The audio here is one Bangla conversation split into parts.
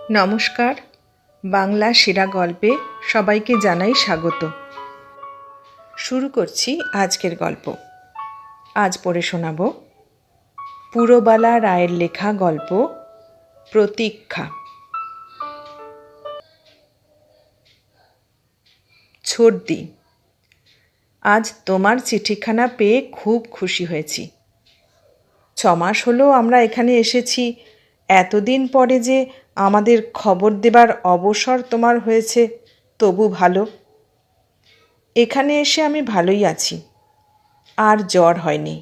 নমস্কার। বাংলা সেরা গল্পে সবাইকে জানাই স্বাগত। শুরু করছি আজকের গল্প। আজ পড়ে শোনাব পুরবালা রায়ের লেখা গল্প প্রতীক্ষা। ছোটদি, আজ তোমার চিঠিখানা পেয়ে খুব খুশি হয়েছি। 6 মাস হলো আমরা এখানে এসেছি। এতদিন পরে যে আমাদের খবর দেবার অবসর তোমার হয়েছে, তবু ভালো। এখানে এসে আমি ভালোই আছি, আর জ্বর হয়নি।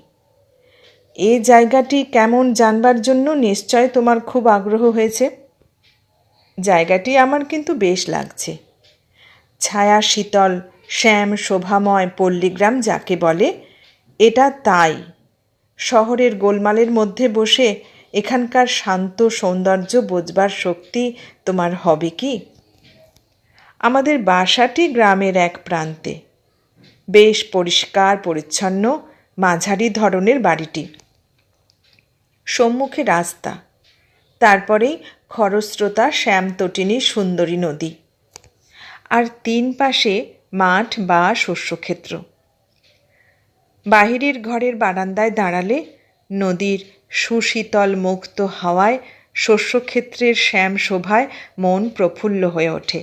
এ জায়গাটি কেমন জানবার জন্য নিশ্চয় তোমার খুব আগ্রহ হয়েছে। জায়গাটি আমার কিন্তু বেশ লাগছে। ছায়া শীতল শ্যাম শোভাময় পল্লীগ্রাম যাকে বলে, এটা তাই। শহরের গোলমালের মধ্যে বসে এখানকার শান্ত সৌন্দর্য বোঝবার শক্তি তোমার হবে কি? আমাদের বাসাটি গ্রামের এক প্রান্তে। বেশ পরিষ্কার পরিচ্ছন্ন মাঝারি ধরনের বাড়িটি। সম্মুখে রাস্তা, তারপরেই খরস্রোতা শ্যামতটিনী সুন্দরী নদী, আর 3 পাশে মাঠ বা শস্যক্ষেত্র। বাহিরের ঘরের বারান্দায় দাঁড়ালে নদীর সুশীতল মুক্ত হাওয়ায় শস্যক্ষেত্রের শ্যাম শোভায় মন প্রফুল্ল হয়ে ওঠে।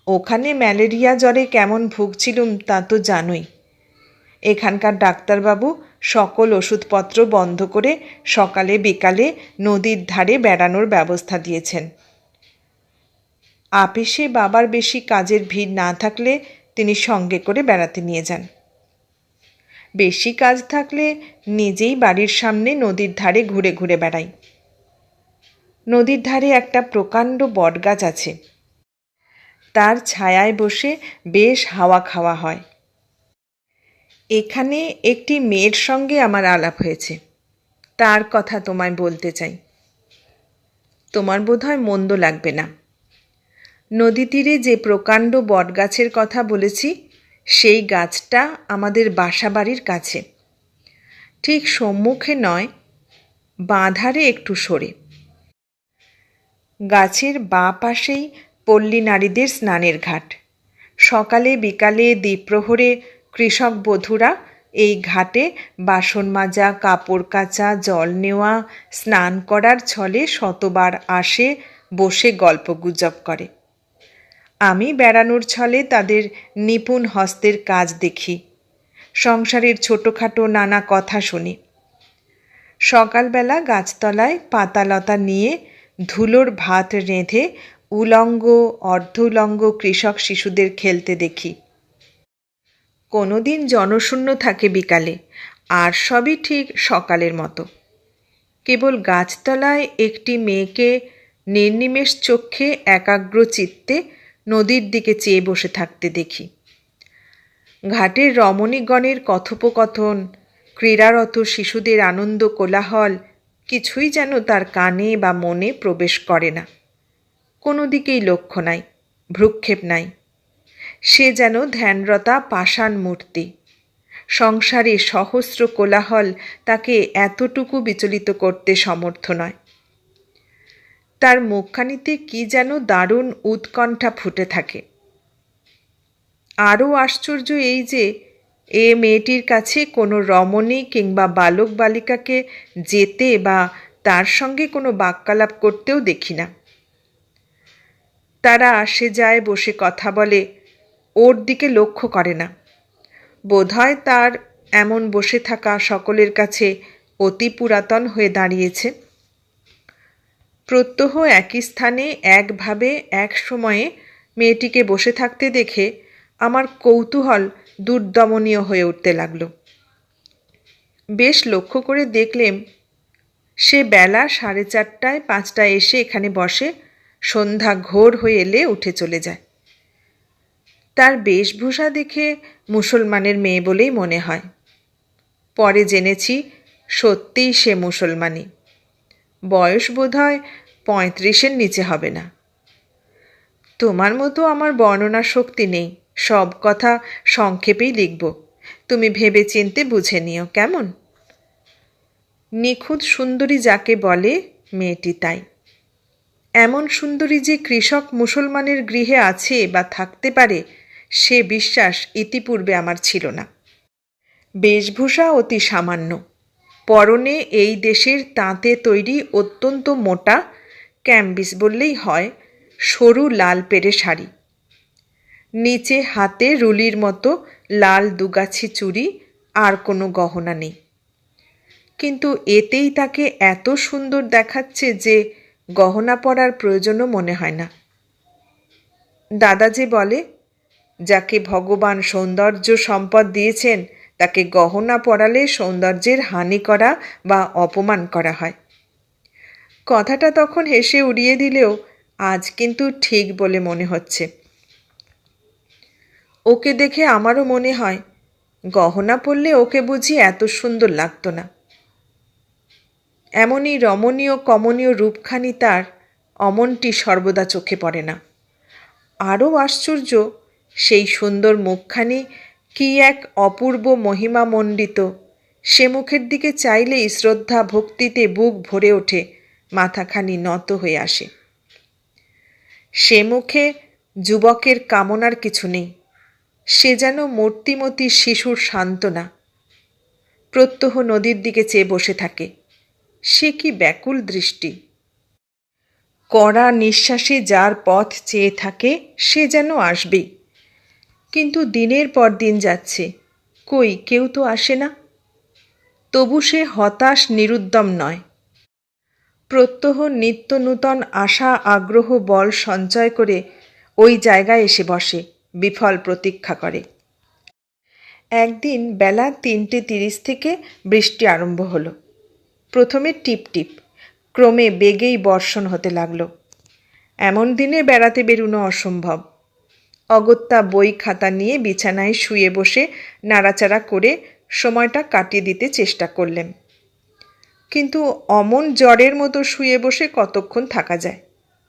ওখানে ম্যালেরিয়া জ্বরে কেমন ভুগছিলুম তা তো জানোই। এখানকার ডাক্তারবাবু সকল ওষুধপত্র বন্ধ করে সকালে বিকালে নদীর ধারে বেড়ানোর ব্যবস্থা দিয়েছেন। আপিসে বাবার বেশি কাজের ভিড় না থাকলে তিনি সঙ্গে করে বেড়াতে নিয়ে যান। বেশি কাজ থাকলে নিজেই বাড়ির সামনে নদীর ধারে ঘুরে ঘুরে বেড়াই। নদীর ধারে একটা প্রকাণ্ড বটগাছ আছে, তার ছায়ায় বসে বেশ হাওয়া খাওয়া হয়। এখানে একটি মেয়ের সঙ্গে আমার আলাপ হয়েছে, তার কথা তোমায় বলতে চাই। তোমার বোধহয় মন্দ লাগবে না। নদী তীরে যে প্রকাণ্ড বটগাছের কথা বলেছি, সেই গাছটা আমাদের বাসা বাড়ির কাছে। ঠিক সম্মুখে নয়, বাঁ ধারে একটু সরে। গাছের বাঁ পাশেই পল্লী নারীদের স্নানের ঘাট। সকালে বিকালে দ্বিপ্রহরে কৃষক বধূরা এই ঘাটে বাসন মাজা, কাপড় কাচা, জল নেওয়া, স্নান করার ছলে শতবার আসে, বসে গল্পগুজব করে। আমি বেড়ানোর ছলে তাদের নিপুণ হস্তের কাজ দেখি, সংসারের ছোটোখাটো নানা কথা শুনি। সকালবেলা গাছতলায় পাতালতা নিয়ে ধুলোর ভাত রেঁধে উলঙ্গ অর্ধ উলঙ্গ কৃষক শিশুদের খেলতে দেখি। কোনোদিন জনশূন্য থাকে বিকালে, আর সবই ঠিক সকালের মতো। কেবল গাছতলায় একটি মেয়েকে নির্নিমেষ চক্ষে একাগ্র চিত্তে নদীর দিকে চেয়ে বসে থাকতে দেখি। ঘাটের রমণীগণের কথোপকথন, ক্রীড়ারত শিশুদের আনন্দ কোলাহল কিছুই যেন তার কানে বা মনে প্রবেশ করে না। কোনো দিকেই লক্ষ্য নাই, ভ্রুক্ষেপ নাই। সে যেন ধ্যানরতা পাষাণ মূর্তি। সংসারে সহস্র কোলাহল তাকে এতটুকু বিচলিত করতে সমর্থ নয়। তার মুখখানিতে কি যেন দারুণ উৎকণ্ঠা ফুটে থাকে। আরও আশ্চর্য এই যে, এ মেয়েটির কাছে কোনো রমণী কিংবা বালক বালিকাকে যেতে বা তার সঙ্গে কোনো বাক্যালাপ করতেও দেখি না। তারা আসে যায়, বসে কথা বলে, ওর দিকে লক্ষ্য করে না। বোধহয় তার এমন বসে থাকা সকলের কাছে অতি পুরাতন হয়ে দাঁড়িয়েছে। প্রত্যহ একই স্থানে একভাবে এক সময়ে মেয়েটিকে বসে থাকতে দেখে আমার কৌতূহল দুর্দমনীয় হয়ে উঠতে লাগল। বেশ লক্ষ্য করে দেখলেম, সে বেলা 4:30টায় 5টায় এসে এখানে বসে, সন্ধ্যা ঘোর হয়ে এলে উঠে চলে যায়। তার বেশভূষা দেখে মুসলমানের মেয়ে বলেই মনে হয়। পরে জেনেছি সত্যিই সে মুসলমানি। বয়স বোধহয় 35-এর নিচে হবে না। তোমার মতো আমার বর্ণনা শক্তি নেই, সব কথা সংক্ষেপেই লিখব। তুমি ভেবে চিনতে বুঝে নিও, কেমন? নিখুঁত সুন্দরী যাকে বলে, মেয়েটি তাই। এমন সুন্দরী যে কৃষক মুসলমানের গৃহে আছে বা থাকতে পারে সে বিশ্বাস ইতিপূর্বে আমার ছিল না। বেশভূষা অতি সামান্য, পরনে এই দেশের তাঁতে তৈরি অত্যন্ত মোটা, ক্যাম্বিস বললেই হয়, সরু লাল পেরে শাড়ি, নিচে হাতে রুলির মতো লাল দুগাছি চুড়ি, আর কোনো গহনা নেই। কিন্তু এতেই তাকে এত সুন্দর দেখাচ্ছে যে গহনা পরার প্রয়োজনও মনে হয় না। দাদা যে বলে, যাকে ভগবান সৌন্দর্য সম্পদ দিয়েছেন তাকে গহনা পরালে সৌন্দর্যের হানি করা বা অপমান করা হয়। কথাটা তখন হেসে উড়িয়ে দিলেও আজ কিন্তু ঠিক বলে মনে হচ্ছে। ওকে দেখে আমারও মনে হয় গহনা পরলে ওকে বুঝি এত সুন্দর লাগতো না। এমনই রমণীয় কমনীয় রূপখানি তার, অমনটি সর্বদা চোখে পড়ে না। আরও আশ্চর্য, সেই সুন্দর মুখখানি কি এক অপূর্ব মহিমামণ্ডিত, সে মুখের দিকে চাইলেই শ্রদ্ধা ভক্তিতে বুক ভরে ওঠে, মাথাখানি নত হয়ে আসে। সে মুখে যুবকের কামনার কিছু নেই, সে যেন মূর্তিমতী শিশুর সান্ত্বনা। প্রত্যহ নদীর দিকে চেয়ে বসে থাকে, সে কি ব্যাকুল দৃষ্টি! কড়া নিঃশ্বাসে যার পথ চেয়ে থাকে সে যেন আসবেই, কিন্তু দিনের পর দিন যাচ্ছে, কই কেউ তো আসে না। তবু সে হতাশ নিরুদ্যম নয়, প্রত্যহ নিত্য নূতন আশা আগ্রহ বল সঞ্চয় করে ওই জায়গায় এসে বসে, বিফল প্রতীক্ষা করে। একদিন বেলা ৩:৩০ থেকে বৃষ্টি আরম্ভ হলো। প্রথমে টিপ টিপ, ক্রমে বেগেই বর্ষণ হতে লাগল। এমন দিনে বেড়াতে বেরুনো অসম্ভব। অগত্যা বই খাতা নিয়ে বিছানায় শুয়ে বসে নাড়াচাড়া করে সময়টা কাটিয়ে দিতে চেষ্টা করলেন। কিন্তু অমন জ্বরের মতো শুয়ে বসে কতক্ষণ থাকা যায়,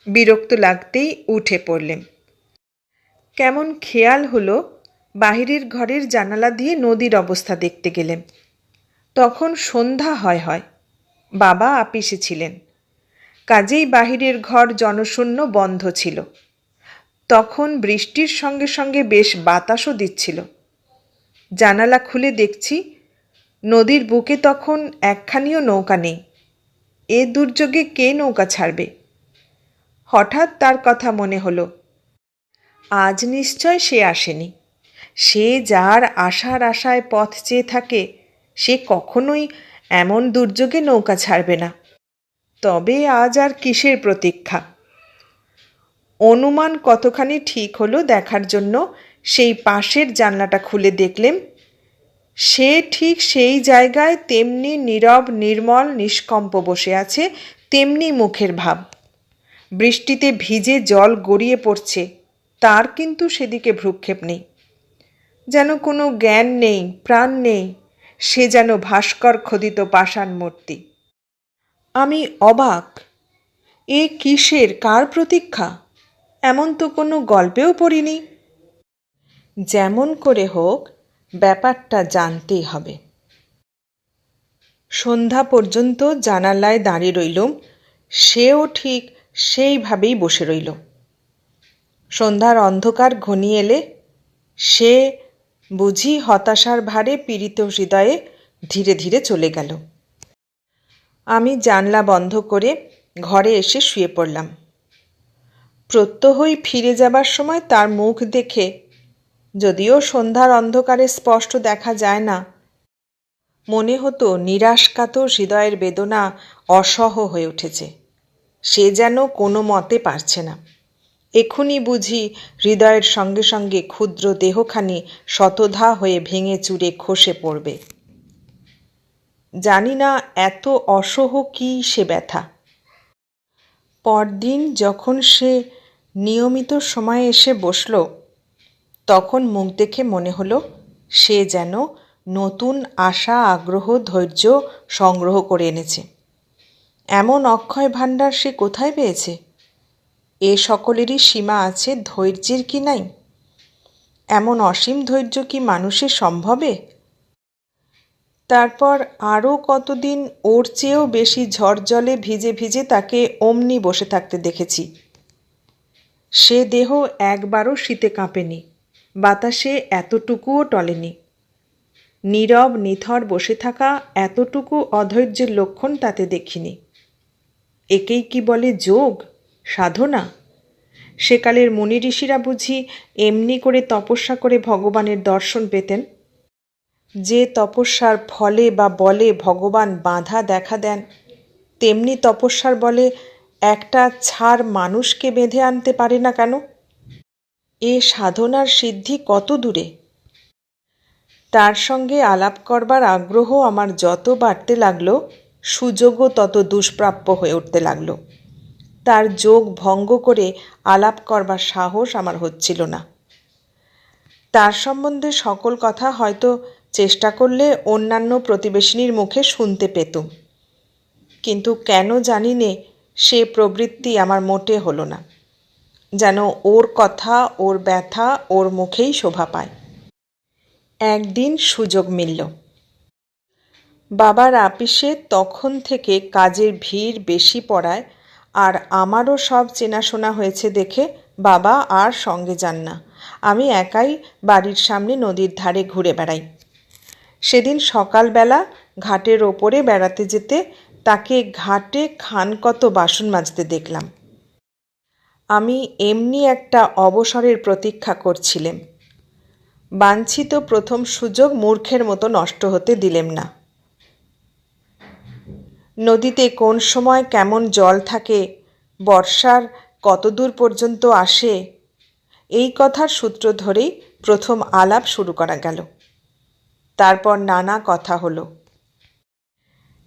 বিরক্ত লাগতেই উঠে পড়লেন। কেমন খেয়াল হলো, বাহিরের ঘরের জানালা দিয়ে নদীর অবস্থা দেখতে গেলেন। তখন সন্ধ্যা হয়, বাবা আপিসে ছিলেন, কাজেই বাহিরের ঘর জনশূন্য বন্ধ ছিল। তখন বৃষ্টির সঙ্গে সঙ্গে বেশ বাতাসও দিচ্ছিল। জানালা খুলে দেখছি নদীর বুকে তখন একখানিও নৌকা নেই। এ দুর্যোগে কে নৌকা ছাড়বে? হঠাৎ তার কথা মনে হলো, আজ নিশ্চয় সে আসেনি। সে যার আশার আশায় পথ চেয়ে থাকে সে কখনোই এমন দুর্যোগে নৌকা ছাড়বে না। তবে আজ আর কিসের প্রতীক্ষা? অনুমান কতখানি ঠিক হলো দেখার জন্য সেই পাশের জানলাটা খুলে দেখলেন, সে ঠিক সেই জায়গায় তেমনি নীরব নির্মল নিষ্কম্প বসে আছে, তেমনি মুখের ভাব। বৃষ্টিতে ভিজে জল গড়িয়ে পড়ছে, তার কিন্তু সেদিকে ভ্রুক্ষেপ নেই। যেন কোনো জ্ঞান নেই, প্রাণ নেই, সে যেন ভাস্কর খোদিত পাষাণ মূর্তি। আমি অবাক, এ কিসের, কার প্রতীক্ষা? এমন তো কোনো গল্পেও পড়িনি। যেমন করে হোক ব্যাপারটা জানতেই হবে। সন্ধ্যা পর্যন্ত জানালায় দাঁড়িয়ে রইলুম, সেও ঠিক সেইভাবেই বসে রইল। সন্ধ্যার অন্ধকার ঘনিয়ে এলে সে বুঝি হতাশার ভারে পীড়িত হৃদয়ে ধীরে ধীরে চলে গেল। আমি জানলা বন্ধ করে ঘরে এসে শুয়ে পড়লাম। প্রত্যহই ফিরে যাবার সময় তার মুখ দেখে, যদিও সন্ধ্যার অন্ধকারে স্পষ্ট দেখা যায় না, মনে হতো নিরাশকাতর হৃদয়ের বেদনা অসহ হয়ে উঠেছে। সে যেন কোনো মতে পারছে না। এক্ষুনি বুঝি হৃদয়ের সঙ্গে সঙ্গে ক্ষুদ্র দেহখানি শতধা হয়ে ভেঙে চুরে খসে পড়বে। জানি না এত অসহ কি সে ব্যথা। পরদিন যখন সে নিয়মিত সময়ে এসে বসল, তখন মুখ দেখে মনে হলো সে যেন নতুন আশা আগ্রহ ধৈর্য সংগ্রহ করে এনেছে। এমন অক্ষয় ভাণ্ডার সে কোথায় পেয়েছে? এ সকলেরই সীমা আছে, ধৈর্যের কি নাই? এমন অসীম ধৈর্য কি মানুষের সম্ভবে? তারপর আরও কতদিন ওর চেয়েও বেশি ঝড় জলে ভিজে ভিজে তাকে অমনি বসে থাকতে দেখেছি। সে দেহ একবারও শীতে কাঁপেনি, বাতাসে এতটুকুও টলেনি। নীরব নিথর বসে থাকা এতটুকু অধৈর্যের লক্ষণ তাতে দেখিনি। একেই কি বলে যোগ, সাধনা? সেকালের মুনি ঋষিরা বুঝি এমনি করে তপস্যা করে ভগবানের দর্শন পেতেন? যে তপস্যার ফলে বা বলে ভগবান বাধা দেখা দেন, তেমনি তপস্যার বলে একটা ছাড় মানুষকে বেঁধে আনতে পারে না কেন? এ সাধনার সিদ্ধি কত দূরে? তার সঙ্গে আলাপ করবার আগ্রহ আমার যত বাড়তে লাগলো, সুযোগও তত দুষ্প্রাপ্য হয়ে উঠতে লাগলো। তার যোগ ভঙ্গ করে আলাপ করবার সাহস আমার হচ্ছিল না। তার সম্বন্ধে সকল কথা হয়তো চেষ্টা করলে অন্যান্য প্রতিবেশিনীর মুখে শুনতে পেতুম, কিন্তু কেন জানি নে সে প্রবৃত্তি আমার মোটে হলো না। যেন ওর কথা, ওর ব্যথা ওর মুখেই শোভা পায়। একদিন সুযোগ মিলল। বাবার আপিসে তখন থেকে কাজের ভিড় বেশি পড়ায় আর আমারও সব চেনাশোনা হয়েছে দেখে বাবা আর সঙ্গে যান না। আমি একাই বাড়ির সামনে নদীর ধারে ঘুরে বেড়াই। সেদিন সকালবেলা ঘাটের ওপরে বেড়াতে যেতে তাকে ঘাটে খানকত বাসন মাজতে দেখলাম। আমি এমনি একটা অবসরের প্রতীক্ষা করছিলাম। বাঞ্ছিত প্রথম সুযোগ মূর্খের মতো নষ্ট হতে দিলেম না। নদীতে কোন সময় কেমন জল থাকে, বর্ষার কত দূর পর্যন্ত আসে, এই কথার সূত্র ধরেই প্রথম আলাপ শুরু করা গেল। তারপর নানা কথা হলো।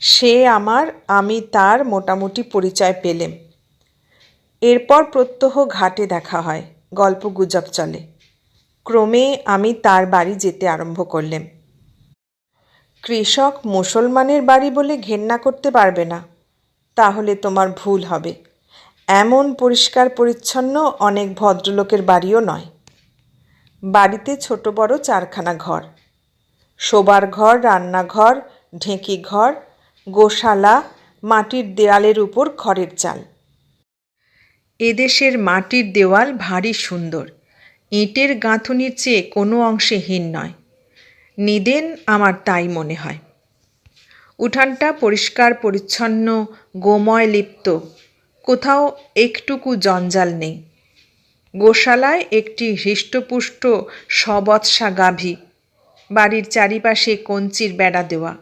সে আমার, আমি তার মোটামুটি পরিচয় পেলেম। এরপর প্রত্যহ ঘাটে দেখা হয়, গল্প গুজব চলে। ক্রমে আমি তার বাড়ি যেতে আরম্ভ করলেম। কৃষক মুসলমানের বাড়ি বলে ঘেন্না করতে পারবে না, তাহলে তোমার ভুল হবে। এমন পরিষ্কার পরিচ্ছন্ন অনেক ভদ্রলোকের বাড়িও নয়। বাড়িতে ছোট বড় চারখানা ঘর, শোবার ঘর, রান্নাঘর, ঢেঁকি ঘর, গোশালা, মাটির দেয়ালের উপর খড়ের চাল। এদেশের মাটির দেওয়াল ভারী সুন্দর, ইটের গাঁথুনির চেয়ে কোনো অংশে হীন নয়। নিদেন আমার তাই মনে হয়। উঠানটা পরিষ্কার পরিচ্ছন্ন, গোময় লিপ্ত, কোথাও একটুকু জঞ্জাল নেই। গোশালায় একটি হৃষ্টপুষ্ট সবৎসা গাভী, বাড়ির চারিপাশে কঞ্চির বেড়া দেওয়া।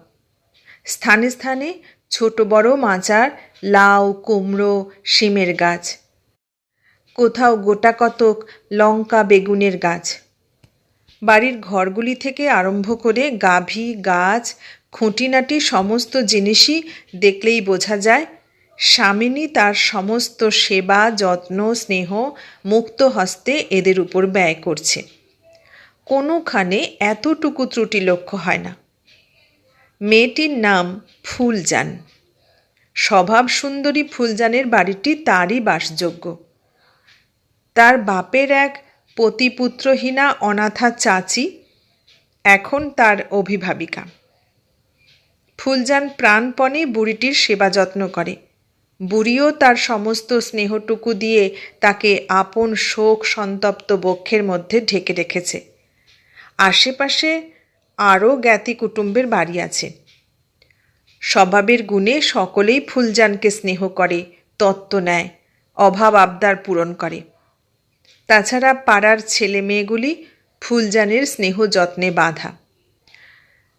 স্থানে স্থানে ছোট বড় মাচার লাউ, কুমড়ো, শিমের গাছ, কোথাও গোটা কতক লঙ্কা বেগুনের গাছ। বাড়ির ঘরগুলি থেকে আরম্ভ করে গাভী, গাছ, খুঁটিনাটি সমস্ত জিনিসই দেখলেই বোঝা যায় স্বামিনী তার সমস্ত সেবা, যত্ন, স্নেহ মুক্ত হস্তে এদের উপর ব্যয় করছে। কোনোখানে এতটুকু ত্রুটি লক্ষ্য হয় না। মেয়েটির নাম ফুলজান। স্বভাব সুন্দরী ফুলজানের বাড়িটি তারই বাসযোগ্য। তার বাপের এক পতিপুত্রহীনা অনাথা চাচি এখন তার অভিভাবিকা। ফুলজান প্রাণপণে বুড়িটির সেবা যত্ন করে। বুড়িও তার সমস্ত স্নেহটুকু দিয়ে তাকে আপন শোক সন্তপ্ত বক্ষের মধ্যে ঢেকে রেখেছে। আশেপাশে আরও জ্ঞাতি কুটুম্বের বাড়ি আছে। স্বভাবের গুণে সকলেই ফুলজানকে স্নেহ করে, তত্ত্ব নেয়, অভাব আবদার পূরণ করে। তাছাড়া পাড়ার ছেলে মেয়েগুলি ফুলজানের স্নেহ যত্নে বাঁধা।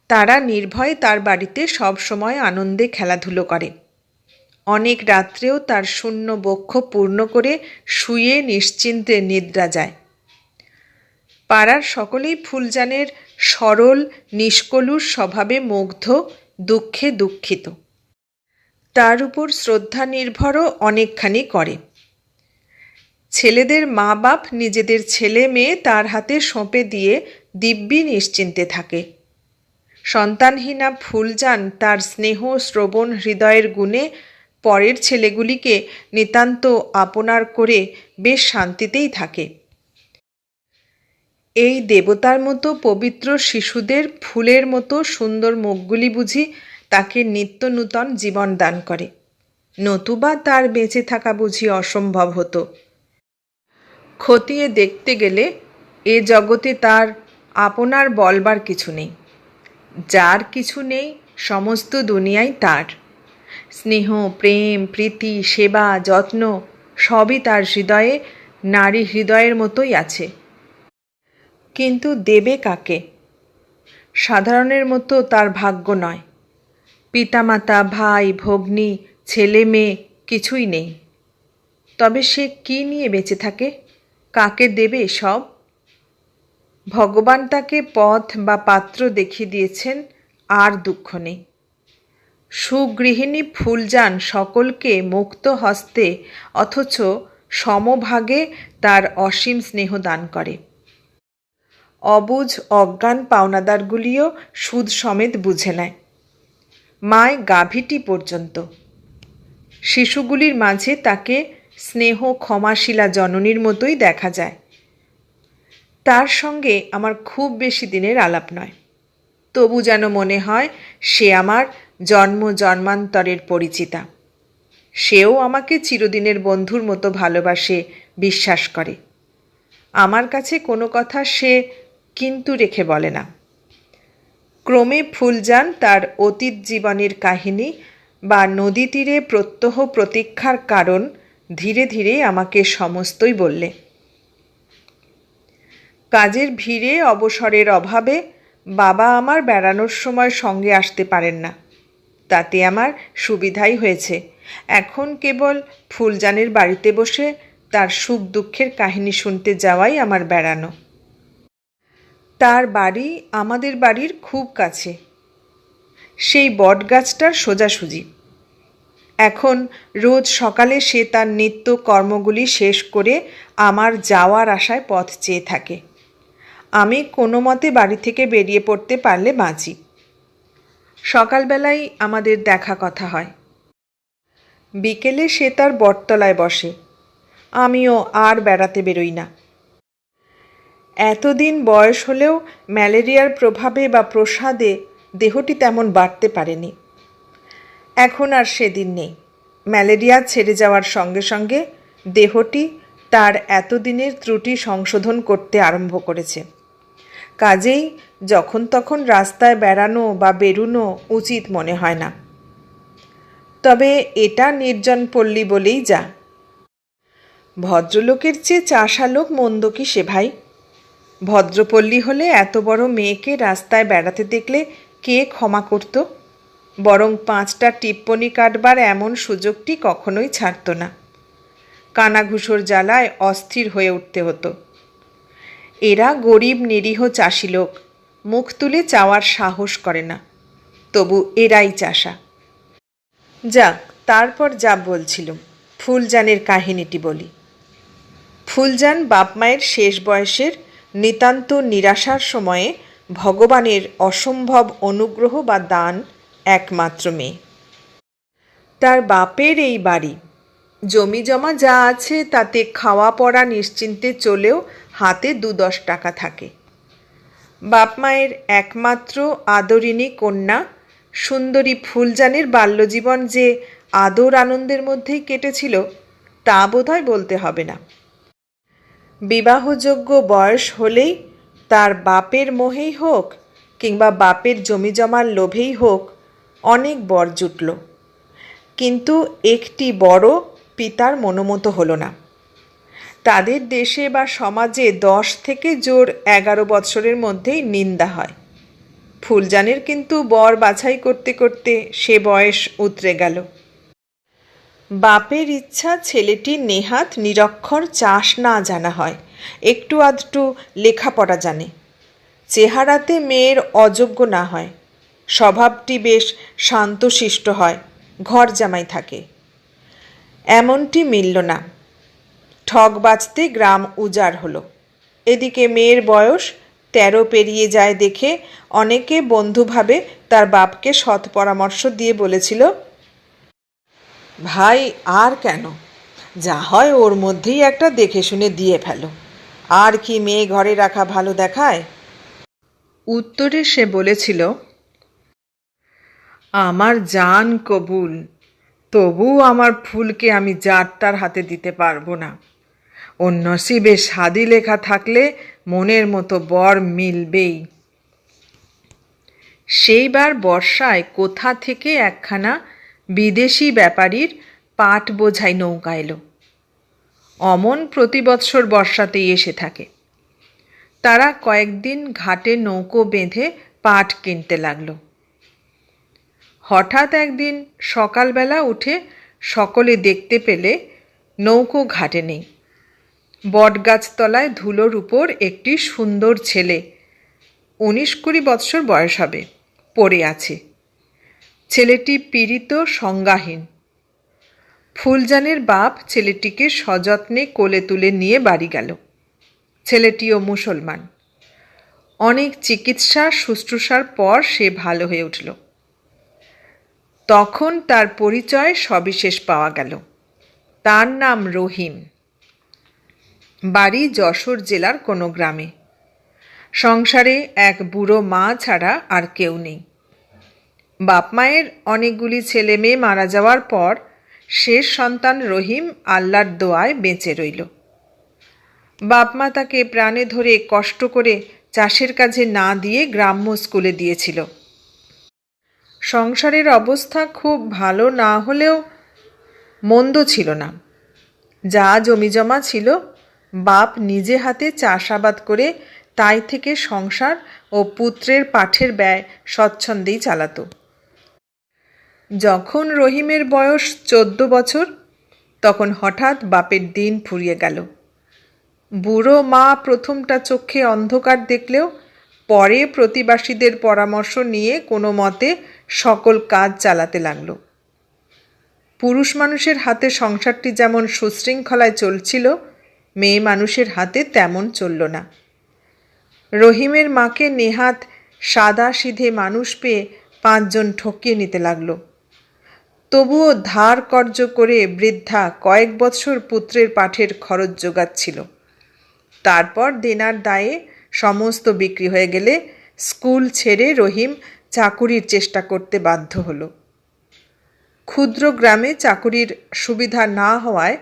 তারা নির্ভয়ে তার বাড়িতে সব সময় আনন্দে খেলাধুলো করে। অনেক রাত্রেও তার শূন্য বক্ষ পূর্ণ করে শুয়ে নিশ্চিন্তে নিদ্রা যায়। পাড়ার সকলেই ফুলজানের সরল নিষ্কলুষ স্বভাবে মুগ্ধ, দুঃখে দুঃখিত। তার উপর শ্রদ্ধা নির্ভরও অনেকখানি করে। ছেলেদের মা বাপ নিজেদের ছেলে মেয়ে তার হাতে সঁপে দিয়ে দিব্যি নিশ্চিন্তে থাকে। সন্তানহীনা ফুলজান তার স্নেহ শ্রবণ হৃদয়ের গুণে পরের ছেলেগুলিকে নিতান্ত আপনার করে বেশ শান্তিতেই থাকে। এই দেবতার মতো পবিত্র শিশুদের ফুলের মতো সুন্দর মুখগুলি বুঝি তাকে নিত্য নূতন জীবন দান করে, নতুবা তার বেঁচে থাকা বুঝি অসম্ভব হতো। খতিয়ে দেখতে গেলে এ জগতে তার আপনার বলবার কিছু নেই। যার কিছু নেই সমস্ত দুনিয়াই তার। স্নেহ, প্রেম, প্রীতি, সেবা, যত্ন সবই তার হৃদয়ে নারী হৃদয়ের মতোই আছে। কিন্তু দেবে কাকে? সাধারণের মতো তার ভাগ্য নয়। পিতামাতা, ভাই, ভগ্নী, ছেলে মেয়ে কিছুই নেই। তবে সে কি নিয়ে বেঁচে থাকে? কাকে দেবে সব? ভগবান তাকে পথ বা পাত্র দেখিয়ে দিয়েছেন, আর দুঃখ নেই। সুগৃহিণী ফুলজান সকলকে মুক্ত হস্তে অথচ সমভাগে তার অসীম স্নেহ দান করে। অবুঝ অজ্ঞান পাওনাদারগুলিও সুদ সমেত বুঝে নেয়, মায় গাভীটি পর্যন্ত। শিশুগুলির মাঝে তাকে স্নেহ ক্ষমাশীলা জননীর মতোই দেখা যায়। তার সঙ্গে আমার খুব বেশি দিনের আলাপ নয়, তবু যেন মনে হয় সে আমার জন্ম জন্মান্তরের পরিচিতা। সেও আমাকে চিরদিনের বন্ধুর মতো ভালোবাসে, বিশ্বাস করে। আমার কাছে কোনো কথা সে কিন্তু রেখে বলে না। ক্রমে ফুলজান তার অতীত জীবনের কাহিনী বা নদী তীরে প্রত্যহ প্রতীক্ষার কারণ ধীরে ধীরে আমাকে সমস্তই বললে। কাজের ভিড়ে অবসরের অভাবে বাবা আমার বেড়ানোর সময় সঙ্গে আসতে পারেন না। তাতে আমার সুবিধাই হয়েছে। এখন কেবল ফুলজানের বাড়িতে বসে তার সুখ দুঃখের কাহিনী শুনতে যাওয়াই আমার বেড়ানো। তার বাড়ি আমাদের বাড়ির খুব কাছে, সেই বটগাছটার সোজাসুজি। এখন রোজ সকালে সে তার নিত্য কর্মগুলি শেষ করে আমার যাওয়ার আশায় পথ চেয়ে থাকে। আমি কোনো মতে বাড়ি থেকে বেরিয়ে পড়তে পারলে বাঁচি। সকালবেলায় আমাদের দেখা কথা হয়। বিকেলে সে তার বটতলায় বসে। আমিও আর বেড়াতে বেরোই না। এতদিন বয়স হলেও ম্যালেরিয়ার প্রভাবে বা প্রসাদে দেহটি তেমন বাড়তে পারেনি। এখন আর সেদিন নেই। ম্যালেরিয়া ছেড়ে যাওয়ার সঙ্গে সঙ্গে দেহটি তার এতদিনের ত্রুটি সংশোধন করতে আরম্ভ করেছে। কাজেই যখন তখন রাস্তায় বেড়ানো বা বেরুনো উচিত মনে হয় না। তবে এটা নির্জন পল্লী বলেই যা। ভদ্রলোকের চেয়ে চাষা লোক মন্দ কি সে ভাই? ভদ্রপল্লী হলে এত বড় মেয়েকে রাস্তায় বেড়াতে দেখলে কে ক্ষমা করত? বরং 5টা টিপ্পনি কাটবার এমন সুযোগটি কখনোই ছাড়ত না। কানাঘুষোর জ্বালায় অস্থির হয়ে উঠতে হতো। এরা গরিব নিরীহ চাষি লোক, মুখ তুলে চাওয়ার সাহস করে না, তবু এরাই চাষা। যাক, তারপর যা বলছিলাম, ফুলজানের কাহিনীটি বলি। ফুলজান বাপ মায়ের শেষ বয়সের নিতান্ত নিরাশার সময়ে ভগবানের অসম্ভব অনুগ্রহ বা দান একমাত্র মেয়ে। তার বাপের এই বাড়ি, জমি জমা যা আছে তাতে খাওয়া পড়া নিশ্চিন্তে চলেও হাতে 2-10 টাকা থাকে। বাপ মায়ের একমাত্র আদরিণী কন্যা সুন্দরী ফুলজানের বাল্যজীবন যে আদর আনন্দের মধ্যেই কেটেছিল তা বোধহয় বলতে হবে না। বিবাহযোগ্য বয়স হলেই তার বাপের মোহেই হোক কিংবা বাপের জমি জমার লোভেই হোক অনেক বর জুটল, কিন্তু একটি বড় পিতার মনোমতো হলো না। তাদের দেশে বা সমাজে 10 থেকে জোর 11 বৎসরের মধ্যেই নিন্দা হয়। ফুলজানের কিন্তু বর বাছাই করতে করতে সে বয়স উতরে গেল। বাপের ইচ্ছা ছেলেটি নেহাত নিরক্ষর চাষ না জানা হয়, একটু আধটু লেখাপড়া জানে, চেহারাতে মেয়ের অযোগ্য না হয়, স্বভাবটি বেশ শান্তশিষ্ট হয়, ঘর জামাই থাকে। এমনটি মিলল না। ঠগ বাজতে গ্রাম উজাড় হলো। এদিকে মেয়ের বয়স 13 পেরিয়ে যায় দেখে অনেকে বন্ধুভাবে তার বাপকে সৎ পরামর্শ দিয়ে বলেছিল, ভাই আর কেন, যা হয় ওর মধ্যেই একটা দেখে শুনে দিয়ে ফেলো, আর কি মেয়ে ঘরে রাখা ভালো দেখায়? উত্তরে সে বলেছিল, আমার জান কবুল, তবু আমার ফুলকে আমি যার তার হাতে দিতে পারবো না। ওর নসিবে শাদি লেখা থাকলে মনের মতো বর মিলবেই। সেইবার বর্ষায় কোথা থেকে একখানা বিদেশি ব্যাপারীর পাট বোঝাই নৌকা এলো। অমন প্রতি বৎসর বর্ষাতেই এসে থাকে। তারা কয়েকদিন ঘাটে নৌকো বেঁধে পাট কিনতে লাগলো। হঠাৎ একদিন সকালবেলা উঠে সকলে দেখতে পেলে নৌকো ঘাটে নেই। বটগাছতলায় ধুলোর উপর একটি সুন্দর ছেলে, 19-20 বৎসর বয়স হবে, পড়ে আছে। ছেলেটি পীড়িত, সংজ্ঞাহীন। ফুলজানের বাপ ছেলেটিকে সযত্নে কোলে তুলে নিয়ে বাড়ি গেল। ছেলেটিও মুসলমান। অনেক চিকিৎসা শুশ্রূষার পর সে ভালো হয়ে উঠল। তখন তার পরিচয় সবিশেষ পাওয়া গেল। তার নাম রহিম। বাড়ি যশোর জেলার কোনো গ্রামে। সংসারে এক বুড়ো মা ছাড়া আর কেউ নেই। বাপ মায়ের অনেকগুলি ছেলে মেয়ে মারা যাওয়ার পর শেষ সন্তান রহিম আল্লাহর দোয়ায় বেঁচে রইল। বাপ মা তাকে প্রাণে ধরে কষ্ট করে চাষের কাজে না দিয়ে গ্রাম্য স্কুলে দিয়েছিল। সংসারের অবস্থা খুব ভালো না হলেও মন্দ ছিল না। যা জমিজমা ছিল বাপ নিজে হাতে চাষাবাদ করে তাই থেকে সংসার ও পুত্রের পাঠের ব্যয় স্বচ্ছন্দেই চালাতো। যখন রহিমের বয়স 14 বছর, তখন হঠাৎ বাপের দিন ফুরিয়ে গেল। বুড়ো মা প্রথমটা চোখে অন্ধকার দেখলেও পরে প্রতিবাসীদের পরামর্শ নিয়ে কোনো মতে সকল কাজ চালাতে লাগলো। পুরুষ মানুষের হাতে সংসারটি যেমন সুশৃঙ্খলায় চলছিল, মেয়ে মানুষের হাতে তেমন চলল না। রহিমের মাকে নেহাত সাদা সিধে মানুষ পেয়ে 5 জন ঠকিয়ে নিতে লাগলো। তবুও ধার কর্য করে বৃদ্ধা কয়েক বৎসর পুত্রের পাঠের খরচ জোগাচ্ছিল। তারপর দেনার দায়ে সমস্ত বিক্রি হয়ে গেলে স্কুল ছেড়ে রহিম চাকুরির চেষ্টা করতে বাধ্য হলো। ক্ষুদ্র গ্রামে চাকুরির সুবিধা না হওয়ায়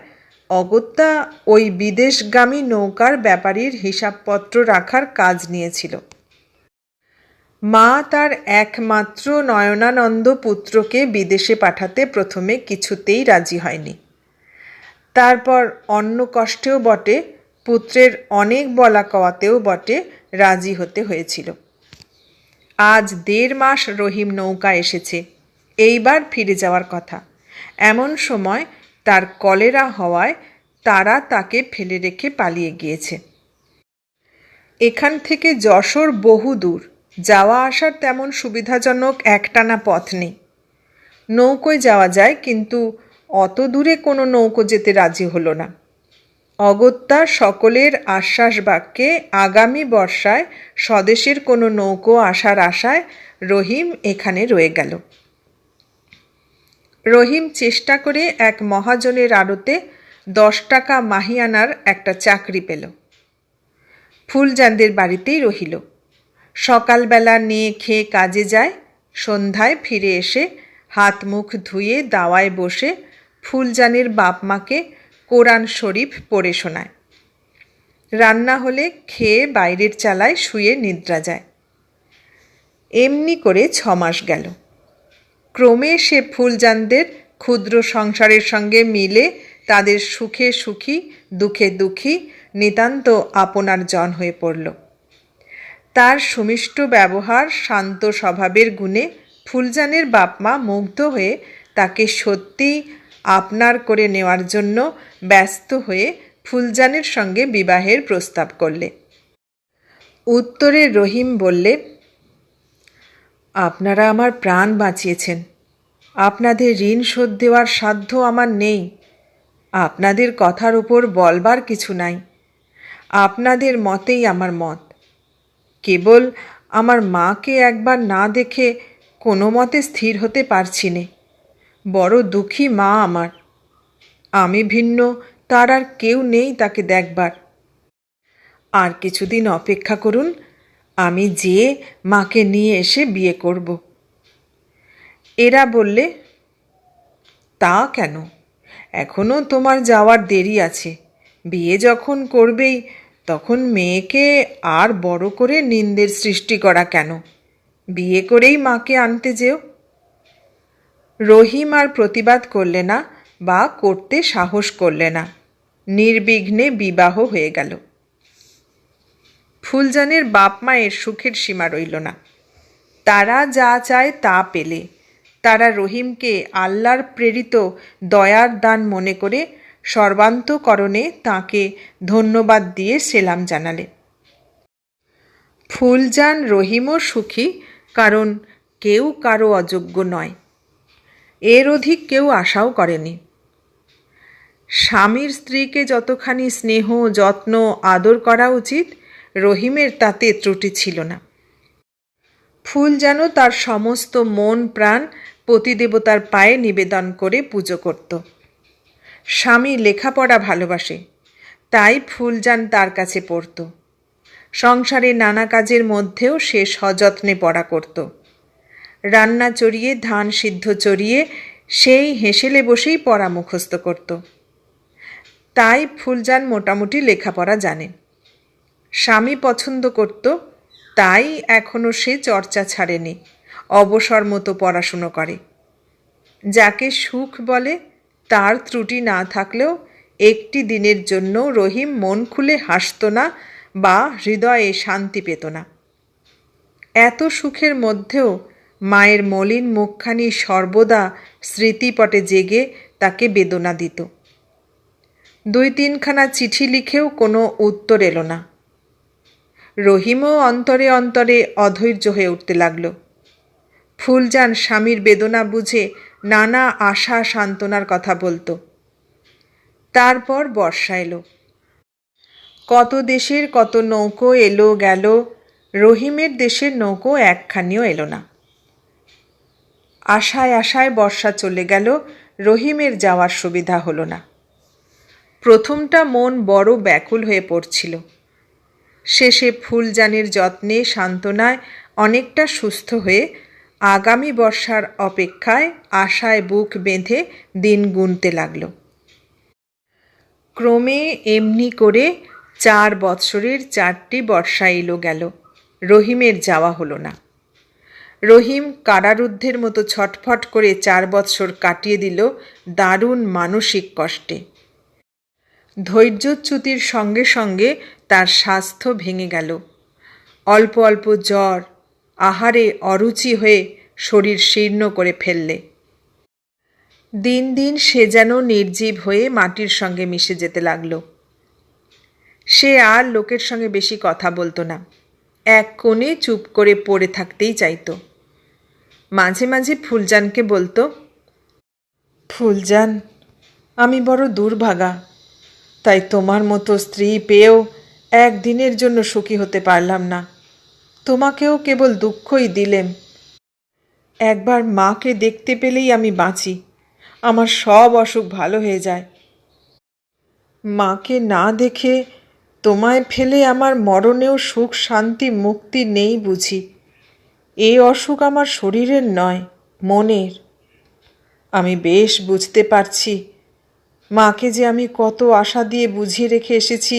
অগত্যা ওই বিদেশগামী নৌকার ব্যাপারীর হিসাবপত্র রাখার কাজ নিয়েছিল। মা তার একমাত্র নয়নানন্দ পুত্রকে বিদেশে পাঠাতে প্রথমে কিছুতেই রাজি হয়নি। তারপর অন্য কষ্টেও বটে, পুত্রের অনেক বলা কওয়াতেও বটে রাজি হতে হয়েছিল। আজ 1.5 মাস রহিম নৌকা এসেছে, এইবার ফিরে যাওয়ার কথা। এমন সময় তার কলেরা হওয়ায় তারা তাকে ফেলে রেখে পালিয়ে গিয়েছে। এখান থেকে যশোর বহু দূর, যাওয়া আসার তেমন সুবিধাজনক একটানা পথ নেই। নৌকোয় যাওয়া যায়, কিন্তু অত দূরে কোনো নৌকো যেতে রাজি হলো না। অগত্যা সকলের আশ্বাস বাক্যে আগামী বর্ষায় স্বদেশের কোনো নৌকো আসার আশায় রহিম এখানে রয়ে গেল। রহিম চেষ্টা করে এক মহাজনের আড়তে 10 টাকা মাহিয়ানার একটা চাকরি পেল। ফুলজানদের বাড়িতেই রহিল। সকালবেলা নিয়ে খেয়ে কাজে যায়, সন্ধ্যায় ফিরে এসে হাত মুখ ধুয়ে দাওয়ায় বসে ফুলজানের বাপ মাকে কোরআন শরীফ পড়ে শোনায়। রান্না হলে খেয়ে বাইরের চালায় শুয়ে নিদ্রা যায়। এমনি করে 6 মাস গেল। ক্রমে সে ফুলজানদের ক্ষুদ্র সংসারের সঙ্গে মিলে তাদের সুখে সুখী, দুঃখে দুঃখী নিতান্ত আপনার জন হয়ে পড়ল। তার সুমিষ্ট ব্যবহার, শান্ত স্বভাবের গুণে ফুলজানের বাপমা মুগ্ধ হয়ে তাকে সত্যি আপনার করে নেওয়ার জন্য ব্যস্ত হয়ে ফুলজানের সঙ্গে বিবাহের প্রস্তাব করলে। উত্তরে রহিম বললে, আপনারা আমার প্রাণ বাঁচিয়েছেন, আপনাদের ঋণ শোধ দেওয়ার সাধ্য আমার নেই। আপনাদের কথার উপর বলবার কিছু নাই। আপনাদের মতেই আমার মত। কেবল আমার মাকে একবার না দেখে কোনো মতে স্থির হতে পারছি নে। বড় দুঃখী মা আমার। আমি ভিন্ন, তার আর কেউ নেই তাকে দেখবার। আর কিছুদিন অপেক্ষা করুন, আমি যেয়ে মাকে নিয়ে এসে বিয়ে করব। এরা বললে, তা কেন, এখনও তোমার যাওয়ার দেরি আছে। বিয়ে যখন করবেই তখন মেয়েকে আর বড় করে নিন্দের সৃষ্টি করা কেন? বিয়ে করেই মাকে আনতে যেও। রহিম আর প্রতিবাদ করলে না বা করতে সাহস করলে না। নির্বিঘ্নে বিবাহ হয়ে গেল। ফুলজানের বাপ মায়ের সুখের সীমা রইল না। তারা যা চায় তা পেলে। তারা রহিমকে আল্লাহর প্রেরিত দয়ার দান মনে করে সর্বান্তকরণে তাঁকে ধন্যবাদ দিয়ে সেলাম জানালে। ফুলজান রহিমও সুখী, কারণ কেউ কারো অযোগ্য নয়। এর অধিক কেউ আশাও করেনি। স্বামীর স্ত্রীকে যতখানি স্নেহ যত্ন আদর করা উচিত, রহিমের তাতে ত্রুটি ছিল না। ফুল যেন তার সমস্ত মন প্রাণ পতিদেবতার পায়ে নিবেদন করে পুজো করত। স্বামী লেখাপড়া ভালোবাসে, তাই ফুলজান তার কাছে পড়ত। সংসারে নানা কাজের মধ্যেও সে সযত্নে পড়া করত। রান্না চড়িয়ে ধান সিদ্ধ চড়িয়ে সেই হেসেলে বসেই পড়া মুখস্থ করত। তাই ফুলজান মোটামুটি লেখাপড়া জানে। স্বামী পছন্দ করত, তাই এখনও সে চর্চা ছাড়েনি, অবসর মতো পড়াশুনো করে। যাকে সুখ বলে তার ত্রুটি না থাকলেও একটি দিনের জন্য রহিম মন খুলে হাসত না বা হৃদয়ে শান্তি পেত না। এত সুখের মধ্যেও মায়ের মলিন মুখখানি সর্বদা স্মৃতিপটে জেগে তাকে বেদনা দিত। 2-3খানা চিঠি লিখেও কোনো উত্তর এলো না। রহিমও অন্তরে অন্তরে অধৈর্য হয়ে উঠতে লাগল। ফুলজান স্বামীর বেদনা বুঝে নানা আশা সান্ত্বনার কথা বলতো। তারপর বর্ষা এলো। কত দেশের কত নৌকো এলো গেল, রহিমের দেশের নৌকো একখানিও এলো না। আশায় আশায় বর্ষা চলে গেল, রহিমের যাওয়ার সুবিধা হলো না। প্রথমটা মন বড় ব্যাকুল হয়ে পড়ছিল। শেষে ফুলজানের যত্নে সান্ত্বনায় অনেকটা সুস্থ হয়ে আগামী বর্ষার অপেক্ষায় আশায় বুক বেঁধে দিন গুনতে লাগল। ক্রমে এমনি করে 4 বৎসরের 4টি বর্ষা এলো গেল, রহিমের যাওয়া হলো না। রহিম কারারুদ্ধের মতো ছটফট করে 4 বৎসর কাটিয়ে দিল দারুণ মানসিক কষ্টে। ধৈর্যচ্যুতির সঙ্গে সঙ্গে তার স্বাস্থ্য ভেঙে গেল। অল্প অল্প জ্বর, আহারে অরুচি হয়ে শরীর শীর্ণ করে ফেললে। দিন দিন সে যেন নির্জীব হয়ে মাটির সঙ্গে মিশে যেতে লাগল। সে আর লোকের সঙ্গে বেশি কথা বলতো না, এক কোণে চুপ করে পড়ে থাকতেই চাইতো। মাঝে মাঝে ফুলজানকে বলতো, ফুলজান, আমি বড় দুর্ভাগা, তাই তোমার মতো স্ত্রী পেয়েও একদিনের জন্য সুখী হতে পারলাম না। তোমাকেও কেবল দুঃখই দিলেম। একবার মাকে দেখতে পেলেই আমি বাঁচি, আমার সব অসুখ ভালো হয়ে যায়। মাকে না দেখে তোমায় ফেলে আমার মরণেও সুখ শান্তি মুক্তি নেই বুঝি। এই অসুখ আমার শরীরের নয়, মনের। আমি বেশ বুঝতে পারছি মাকে যে আমি কত আশা দিয়ে বুঝিয়ে রেখে এসেছি।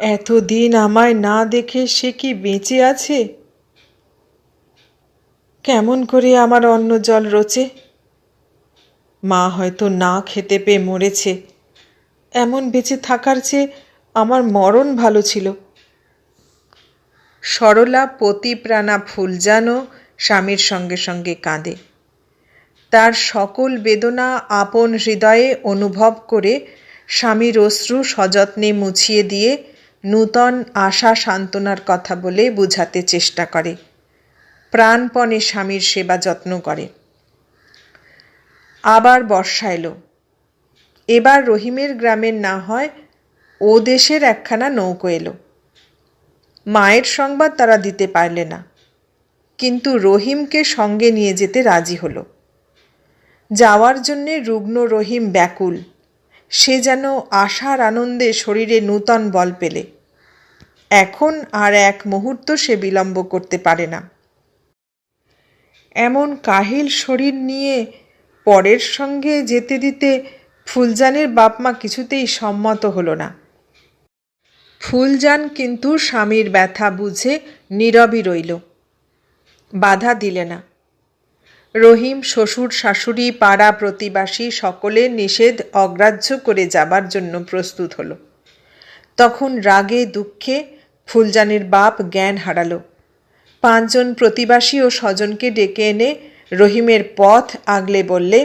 এতদিন আমায় না দেখে সে কি বেঁচে আছে? কেমন করে আমার অন্ন জল রোচে? মা হয়তো না খেতে পেয়ে মরেছে, এমন বেঁচে থাকার চেয়ে আমার মরণ ভালো ছিল। সরলা পতিপ্রাণা ফুলজানও স্বামীর সঙ্গে সঙ্গে কাঁদে। তার সকল বেদনা আপন হৃদয়ে অনুভব করে স্বামীর অশ্রু সযত্নে মুছিয়ে দিয়ে নূতন আশা সান্ত্বনার কথা বলে বুঝাতে চেষ্টা করে, প্রাণপণে স্বামীর সেবা যত্ন করে। আবার বর্ষা এলো। এবার রহিমের গ্রামের না হয় ও দেশের একখানা নৌকো এলো। মায়ের সংবাদ তারা দিতে পারলে না, কিন্তু রহিমকে সঙ্গে নিয়ে যেতে রাজি হলো। যাওয়ার জন্যে রুগ্ন রহিম ব্যাকুল। সে যেন আশার আনন্দে শরীরে নূতন বল পেলে। এখন আর এক মুহূর্ত সে বিলম্ব করতে পারে না। এমন কাহিল শরীর নিয়ে পরের সঙ্গে যেতে দিতে ফুলজানের বাপমা কিছুতেই সম্মত হলো না। ফুলজান কিন্তু স্বামীর ব্যথা বুঝে নীরবই রইল, বাধা দিলে না। রহিম শ্বশুর শাশুড়ি পাড়া প্রতিবাসী সকলের নিষেধ অগ্রাহ্য করে যাবার জন্য প্রস্তুত হল। তখন রাগে দুঃখে ফুলজানের বাপ জ্ঞান হারালো। 5 জন প্রতিবাসী ও স্বজনকে ডেকে এনে রহিমের পথ আগলে বললে,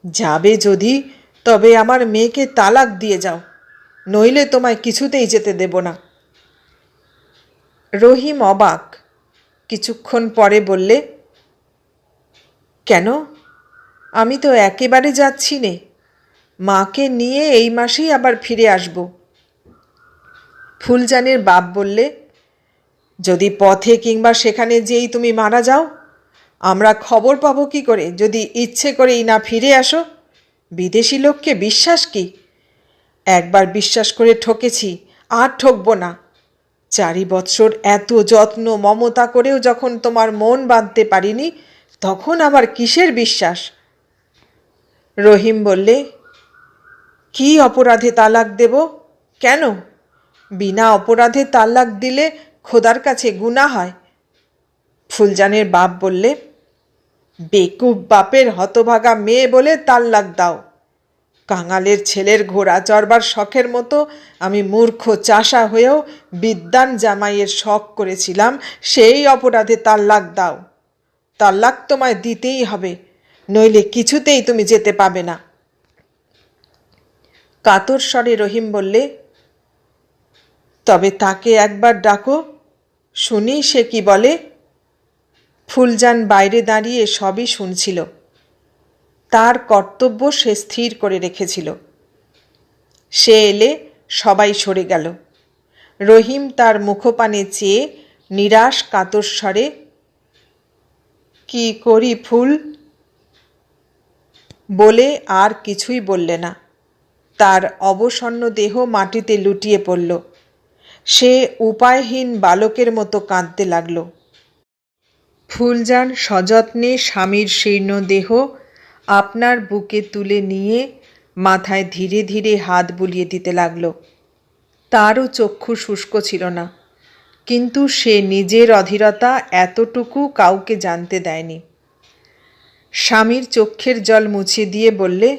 যাবে যদি তবে আমার মেয়েকে তালাক দিয়ে যাও, নইলে তোমায় কিছুতেই যেতে দেব না। রহিম অবাক, কিছুক্ষণ পরে বললে, কেন? আমি তো একেবারে যাচ্ছি নে, মাকে নিয়ে এই মাসেই আবার ফিরে আসব। ফুলজানের বাপ বললে, যদি পথে কিংবা সেখানে যেই তুমি মারা যাও, আমরা খবর পাবো কি করে যদি ইচ্ছে করেই না ফিরে আসো? বিদেশি লোককে বিশ্বাস কি? একবার বিশ্বাস করে ঠকেছি, আর ঠকব না। 4 বৎসর এত যত্ন মমতা করেও যখন তোমার মন বাঁধতে পারিনি, তখন আবার কিসের বিশ্বাস? রহিম বললে, কি অপরাধে তালাক দেব? কেন? বিনা অপরাধে তালাক দিলে খোদার কাছে গুনাহ হয়। ফুলজানের বাপ বললে, বেকুব বাপের হতভাগা মেয়ে বলে তালাক দাও। কাঙালের ছেলের ঘোড়া চড়বার শখের মতো আমি মূর্খ চাষা হয়েও বিদ্বান জামাইয়ের শখ করেছিলাম, সেই অপরাধে তালাক দাও। তালাক তোমায় দিতেই হবে, নইলে কিছুতেই তুমি যেতে পাবে না। কাতর স্বরে রহিম বললে, তবে তাকে একবার ডাকো, শুনি সে কি বলে। ফুলজান বাইরে দাঁড়িয়ে সবই শুনছিল। তার কর্তব্য সে স্থির করে রেখেছিল। সে এলে সবাই সরে গেল। রহিম তার মুখপানে চেয়ে নিরাশ কাতর স্বরে, কি করি ফুল? বলে আর কিছুই বললে না। তার অবসন্ন দেহ মাটিতে লুটিয়ে পড়ল। সে উপায়হীন বালকের মতো কাঁদতে লাগল। ফুলজান সযত্নে স্বামীর শীর্ণ দেহ আপনার বুকে তুলে নিয়ে মাথায় ধীরে ধীরে হাত বুলিয়ে দিতে লাগল। তারও চক্ষু শুষ্ক ছিল না, কিন্তু সে নিজের অধীরতা এতটুকু কাউকে জানতে দেয়নি। স্বামীর চোখের জল মুছিয়ে দিয়ে বললে,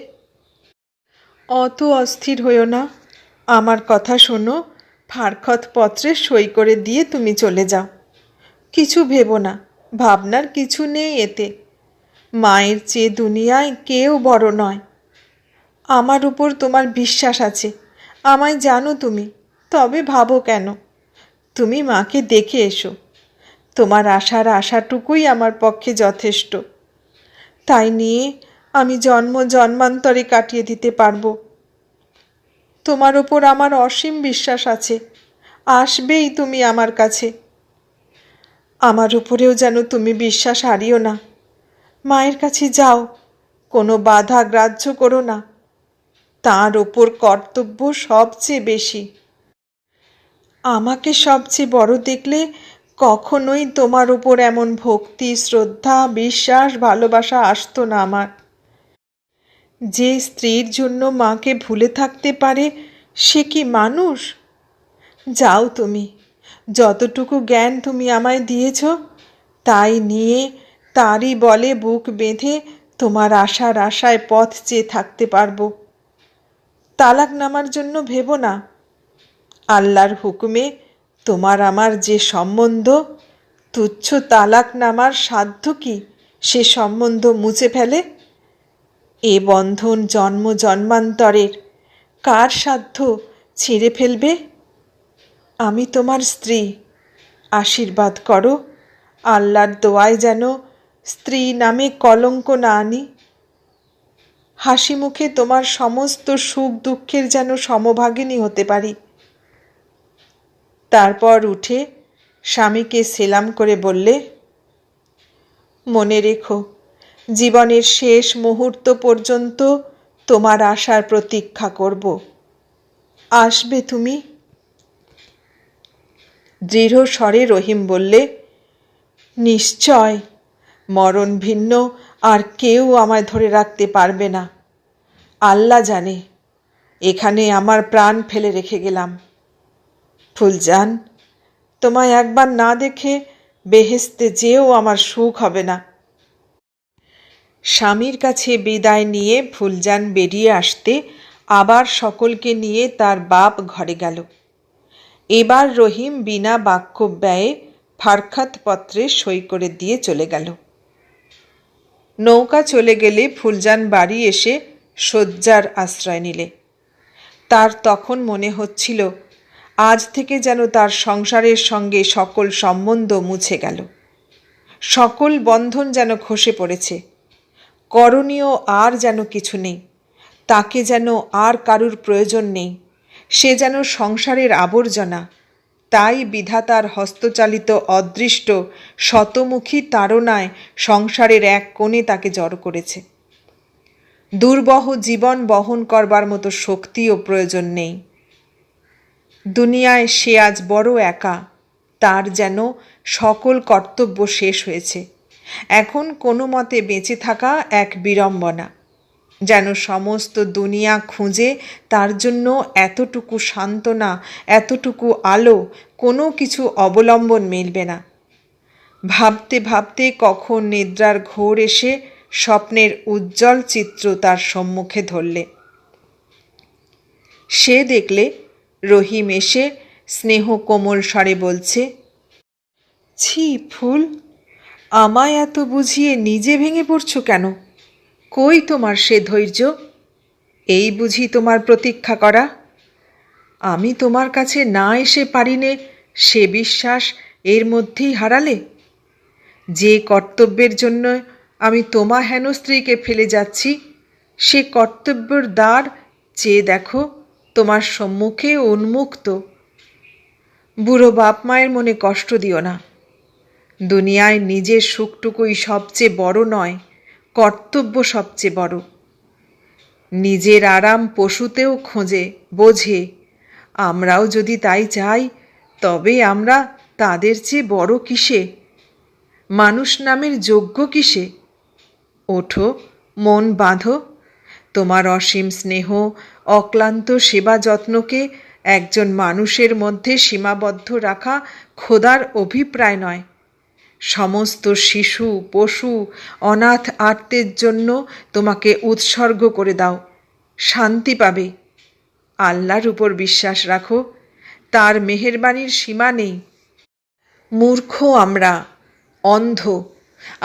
অত অস্থির হইও না, আমার কথা শোনো, ফারখত পত্রে সই করে দিয়ে তুমি চলে যাও। কিছু ভেবো না, ভাবনার কিছু নেই এতে। মায়ের চেয়ে দুনিয়ায় কেউ বড় নয়। আমার উপর তোমার বিশ্বাস আছে, আমায় জানো তুমি, তবে ভাবো কেন? তুমি মাকে দেখে এসো, তোমার আশার আশাটুকুই আমার পক্ষে যথেষ্ট। তাই নিয়ে আমি জন্ম জন্মান্তরে কাটিয়ে দিতে পারবো। তোমার ওপর আমার অসীম বিশ্বাস আছে, আসবেই তুমি আমার কাছে। আমার উপরেও যেন তুমি বিশ্বাস হারিও না। মায়ের কাছে যাও, কোনো বাধা গ্রাহ্য করো না। তার ওপর কর্তব্য সবচেয়ে বেশি। আমাকে সবচেয়ে বড় দেখলে কখনোই তোমার ওপর এমন ভক্তি, শ্রদ্ধা, বিশ্বাস, ভালোবাসা আসতো না আমার। যে স্ত্রীর জন্য মাকে ভুলে থাকতে পারে, সে কি মানুষ? যাও তুমি, যতটুকু জ্ঞান তুমি আমায় দিয়েছ তাই নিয়ে তারই বলে বুক বেঁধে তোমার আশার আশায় পথ চেয়ে থাকতে পারবো। তালাক নামার জন্য ভেবো না। আল্লাহর হুকুমে তোমার আমার যে সম্বন্ধ, তুচ্ছ তালাক নামার সাধ্য কি সে সম্বন্ধ মুছে ফেলে? এ বন্ধন জন্ম জন্মান্তরের, কার সাধ্য ছিঁড়ে ফেলবে? আমি তোমার স্ত্রী, আশীর্বাদ করো আল্লাহর দোয়ায় যেন স্ত্রী নামে কলঙ্ক না আনি। হাসি মুখে তোমার সমস্ত সুখ দুঃখের যেন সমভাগিনী হতে পারি। তারপর উঠে স্বামীকে সেলাম করে বললে, মনে রেখো, জীবনের শেষ মুহূর্ত পর্যন্ত তোমার আশার প্রতীক্ষা করব। আসবে তুমি? দৃঢ় স্বরে রহিম বললে, নিশ্চয় মরণ ভিন্ন আর কেউ আমায় ধরে রাখতে পারবে না। আল্লাহ জানে এখানে আমার প্রাণ ফেলে রেখে গেলাম। ফুলজান, তোমায় একবার না দেখে বেহেশতে যেও আমার সুখ হবে না। স্বামীর কাছে বিদায় নিয়ে ফুলজান বেরিয়ে আসতে আবার সকলকে নিয়ে তার বাপ ঘরে গেল। এবার রহিম বিনা বাক্য ব্যয়ে ফারখাত পত্রে সই করে দিয়ে চলে গেল। নৌকা চলে গেলে ফুলজান বাড়ি এসে শয্যার আশ্রয় নিলে। তার তখন মনে হচ্ছিল আজ থেকে যেন তার সংসারের সঙ্গে সকল সম্বন্ধ মুছে গেল, সকল বন্ধন যেন খসে পড়েছে। করণীয় আর যেন কিছু নেই, তাকে যেন আর কারুর প্রয়োজন নেই, সে যেন সংসারের আবর্জনা। তাই বিধাতার হস্তচালিত অদৃষ্ট শতমুখী তাড়নায় সংসারের এক কোণে তাকে জড়ো করেছে। দুর্বহ জীবন বহন করবার মতো শক্তিও প্রয়োজন নেই। দুনিয়ায় সে আজ বড় একা, তার যেন সকল কর্তব্য শেষ হয়েছে। এখন কোনো মতে বেঁচে থাকা এক বিড়ম্বনা, যেন সমস্ত দুনিয়া খুঁজে তার জন্য এতটুকু সান্ত্বনা, এতটুকু আলো, কোনো কিছু অবলম্বন মিলবে না। ভাবতে ভাবতে কখন নিদ্রার ঘোর এসে স্বপ্নের উজ্জ্বল চিত্র তার সম্মুখে ধরলে। সে দেখলে রহিম এসে স্নেহ কোমল স্বরে বলছে, ছি ফুল, আমায় এত বুঝিয়ে নিজে ভেঙে পড়ছো কেন? কই তোমার সে ধৈর্য? এই বুঝি তোমার প্রতীক্ষা করা? আমি তোমার কাছে না এসে পারিনে সে বিশ্বাস এর মধ্যেই হারালে? যে কর্তব্যের জন্য আমি তোমা হেন স্ত্রীকে ফেলে যাচ্ছি, সে কর্তব্যের দ্বার চেয়ে দেখো তোমার সম্মুখে উন্মুক্ত। বুড়ো বাপ মায়ের মনে কষ্ট দিও না। দুনিয়ায় নিজের সুখটুকুই সবচেয়ে বড় নয়, কর্তব্য সবচেয়ে বড়। নিজের আরাম পশুতেও খোঁজে, বোঝে। আমরাও যদি তাই চাই, তবে আমরা তাদের চেয়ে বড় কিসে? মানুষ নামের যোগ্য কিসে? ওঠো, মন বাঁধো। তোমার অসীম স্নেহ, অক্লান্ত সেবা যত্নকে একজন মানুষের মধ্যে সীমাবদ্ধ রাখা খোদার অভিপ্রায় নয়। সমস্ত শিশু, পশু, অনাথ আর্তের জন্য তোমাকে উৎসর্গ করে দাও, শান্তি পাবে। আল্লাহর উপর বিশ্বাস রাখো, তার মেহেরবানির সীমা নেই। মূর্খ আমরা, অন্ধ,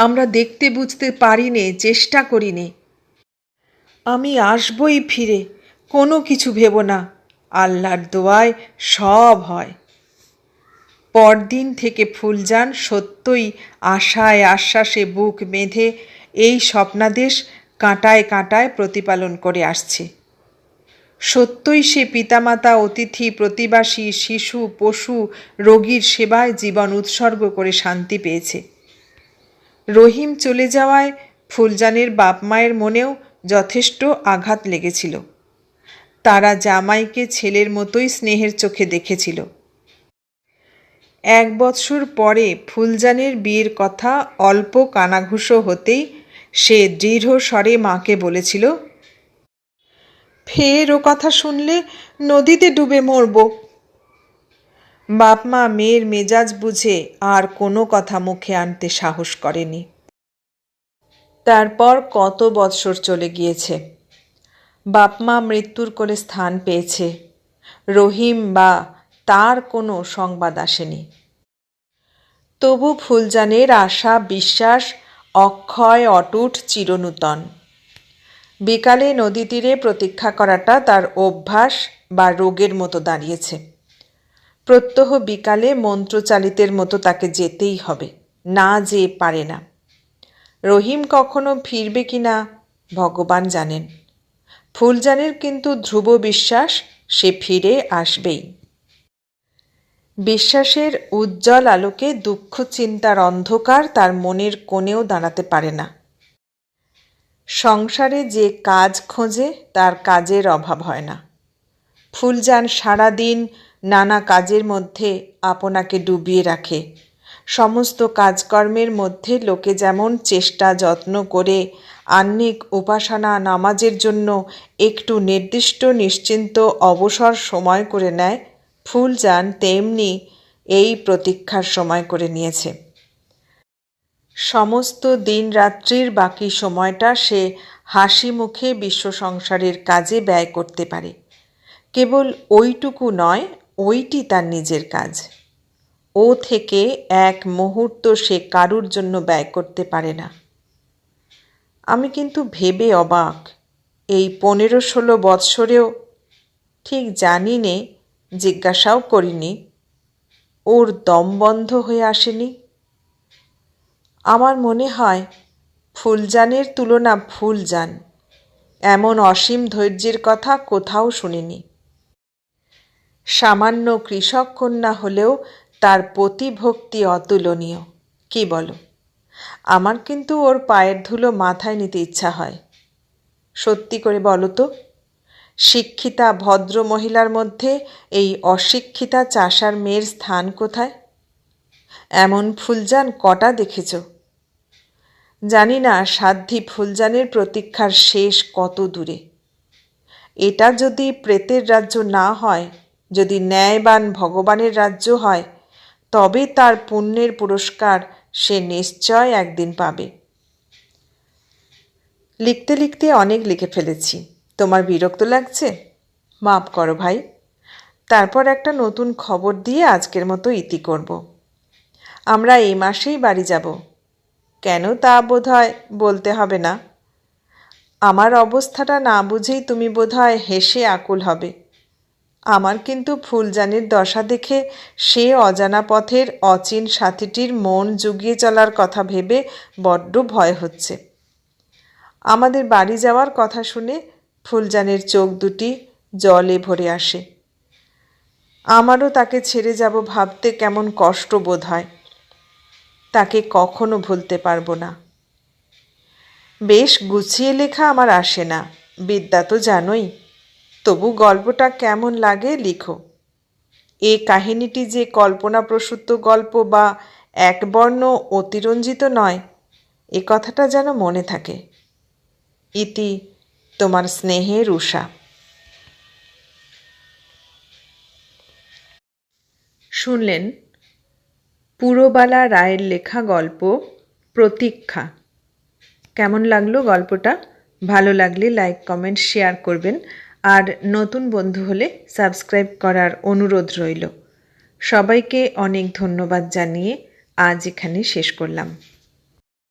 আমরা দেখতে বুঝতে পারিনে, চেষ্টা করিনে। আমি আসবই ফিরে, কোনো কিছু ভেব না, আল্লাহর দোয়ায় সব হয়। পরদিন থেকে ফুলজান সত্যই আশায় আশ্বাসে বুক বেঁধে এই স্বপ্নাদেশ কাঁটায় কাঁটায় প্রতিপালন করে আসছে। সত্যই সে পিতামাতা, অতিথি, প্রতিবাসী, শিশু, পশু, রোগীর সেবায় জীবন উৎসর্গ করে শান্তি পেয়েছে। রহিম চলে যাওয়ায় ফুলজানের বাপ মায়ের মনেও যথেষ্ট আঘাত লেগেছিল। তারা জামাইকে ছেলের মতোই স্নেহের চোখে দেখেছিল। 1 বৎসর পরে ফুলজানের বিয়ের কথা অল্প কানাঘুষো হতেই সে দৃঢ় স্বরে মাকে বলেছিল, ফের ও কথা শুনলে নদীতে ডুবে মরব। বাপ মা মেয়ের মেজাজ বুঝে আর কোনো কথা মুখে আনতে সাহস করেনি। তারপর কত বৎসর চলে গিয়েছে। বাপ মা মৃত্যুর কোলে স্থান পেয়েছে, রহিম বা তার কোনো সংবাদ আসেনি। তবু ফুলজানের আশা, বিশ্বাস অক্ষয়, অটুট, চিরনূতন। বিকালে নদী তীরে প্রতীক্ষা করাটা তার অভ্যাস বা রোগের মতো দাঁড়িয়েছে। প্রত্যহ বিকালে মন্ত্রচালিতের মতো তাকে যেতেই হবে, না যেয়ে পারে না। রহিম কখনো ফিরবে কিনা ভগবান জানেন। ফুলজানের কিন্তু ধ্রুব বিশ্বাস সে ফিরে আসবেই। বিশ্বাসের উজ্জ্বল আলোকে দুঃখ চিন্তার অন্ধকার তার মনের কোণেও দাঁড়াতে পারে না। সংসারে যে কাজ খোঁজে তার কাজের অভাব হয় না। ফুলজান সারাদিন নানা কাজের মধ্যে আপনাকে ডুবিয়ে রাখে। সমস্ত কাজকর্মের মধ্যে লোকে যেমন চেষ্টা যত্ন করে আহ্নিক উপাসনা নামাজের জন্য একটু নির্দিষ্ট নিশ্চিন্ত অবসর সময় করে নেয়, ফুলজান তেমনি এই প্রতীক্ষার সময় করে নিয়েছে। সমস্ত দিন রাত্রির বাকি সময়টা সে হাসি মুখে বিশ্ব সংসারের কাজে ব্যয় করতে পারে। কেবল ওইটুকু নয়, ওইটি তার নিজের কাজ। ও থেকে এক মুহূর্ত সে কারুর জন্য ব্যয় করতে পারে না। আমি কিন্তু ভেবে অবাক, এই 15-16 বৎসরেও ঠিক জানি নে, জিজ্ঞাসাও করিনি, ওর দম বন্ধ হয়ে আসেনি। আমার মনে হয় ফুলজানের তুলনা ফুলজান এমন অসীম ধৈর্যের কথা কোথাও শুনিনি। সামান্য কৃষক কন্যা হলেও তার প্রতিভক্তি অতুলনীয়। কি বলো? আমার কিন্তু ওর পায়ের ধুলো মাথায় নিতে ইচ্ছা হয়। সত্যি করে বলো তো, শিক্ষিতা ভদ্র মহিলার মধ্যে এই অশিক্ষিতা চাষার মেয়ের স্থান কোথায়? এমন ফুলজান কটা দেখেছ? জানি না সাধ্বী ফুলজানের প্রতীক্ষার শেষ কত দূরে। এটা যদি প্রেতের রাজ্য না হয়, যদি ন্যায়বান ভগবানের রাজ্য হয়, তবে তার পুণ্যের পুরস্কার সে নিশ্চয় একদিন পাবে। লিখতে লিখতে অনেক লিখে ফেলেছি। তোমার বিরক্ত লাগছে? মাপ করো ভাই। তারপর একটা নতুন খবর দিয়ে আজকের মতো ইতি করব। আমরা এই মাসেই বাড়ি যাব। কেন তা বোধহয় বলতে হবে না। আমার অবস্থাটা না বুঝেই তুমি বোধহয় হেসে আকুল হবে। আমার কিন্তু ফুলজানের দশা দেখে সে অজানা পথের অচিন সাথীটির মন জুগিয়ে চলার কথা ভেবে বড্ড ভয় হচ্ছে। আমাদের বাড়ি যাওয়ার কথা শুনে ফুলজানের চোখ দুটি জলে ভরে আসে। আমারও তাকে ছেড়ে যাব ভাবতে কেমন কষ্ট বোধ হয়। তাকে কখনো ভুলতে পারবো না। বেশ গুছিয়ে লেখা আমার আসে না, বিদ্যা তো জানোই। তবু গল্পটা কেমন লাগে লিখো। এ কাহিনীটি যে কল্পনাপ্রসূত গল্প বা একবর্ণ অতিরঞ্জিত নয়, এ কথাটা যেন মনে থাকে। ইতি, তোমার স্নেহের উষা। শুনলেন পুরবালা রায়ের লেখা গল্প প্রতীক্ষা। কেমন লাগলো গল্পটা? ভালো লাগলে লাইক কমেন্ট শেয়ার করবেন, আর নতুন বন্ধু হলে সাবস্ক্রাইব করার অনুরোধ রইল। সবাইকে অনেক ধন্যবাদ জানিয়ে আজ এখানে শেষ করলাম।